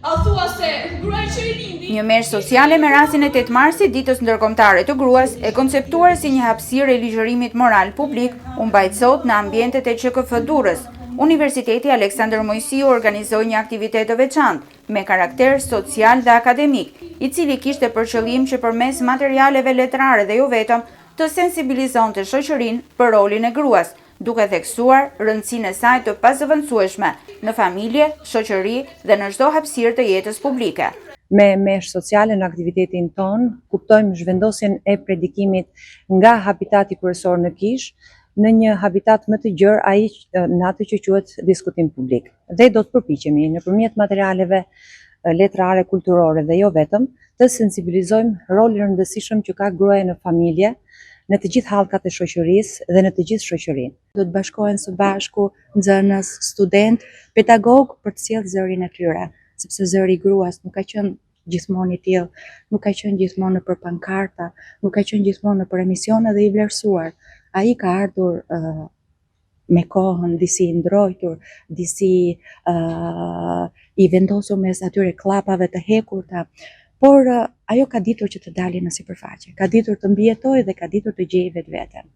A thua se gruaja që i lindi. Një merr sociale me rastin e 8 marsit, ditës ndërkombëtare të gruas, e konceptuar si një hapësirë e ligjërimit moral publik, u mbajt sot në ambientet e QKF Durrës. Universiteti Aleksandër Mojsiu organizoi një aktivitet të veçantë me karakter social dhe akademik, i cili kishte për qëllim që përmes materialeve letrare dhe jo vetëm të sensibilizonte shoqërinë për rolin e gruas, duke theksuar rëndësinë e saj të pazëvendësueshme në familje, shoqëri dhe në çdo hapësirë të jetës publike. Me mesh sociale në aktivitetin ton, kuptojmë zhvendosjen e predikimit nga habitati kryesor në Kish në një habitat më të gjerë, ai në atë që quhet diskutim publik. Dhe do të përpiqemi nëpërmjet materialeve letrare, kulturore dhe jo vetëm, të sensibilizojmë rolin e rëndësishëm që ka gruaja në familje, në të gjithë hallkat e shoqërisë dhe në të gjithë shoqërinë. Do të bashkohen së bashku nxënës, student, pedagog për të sjellë zërin e tyre, sepse zëri i gruas nuk ka qenë gjithmonë i tillë, nuk ka qenë gjithmonë nëpër pankarta, nuk ka qenë gjithmonë nëpër emisione dhe i vlerësuar. Ai ka ardhur me kohën, disi i ndrojtur, disi i vendosur mes atyre klapave të hekurta, por ajo ka ditur që të dalë në sipërfaqe, ka ditur të mbijetojë dhe ka ditur të gjejë vetveten.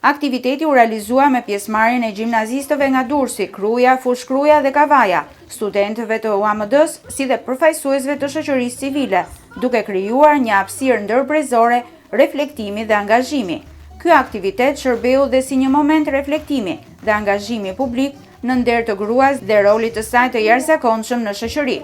Aktiviteti u realizua me pjesëmarrjen e gjimnazistëve nga Durrësi, Kruja, Fushkruja dhe Kavaja, studentëve të UAMD-s, si dhe përfaqësuesve të shoqërisë civile, duke krijuar një hapësirë ndërbrezore reflektimi dhe angazhimi. Ky aktivitet shërbeu dhe si një moment reflektimi dhe angazhimi publik në nder të gruas dhe rolit të saj të jashtëzakonshëm në shoqëri.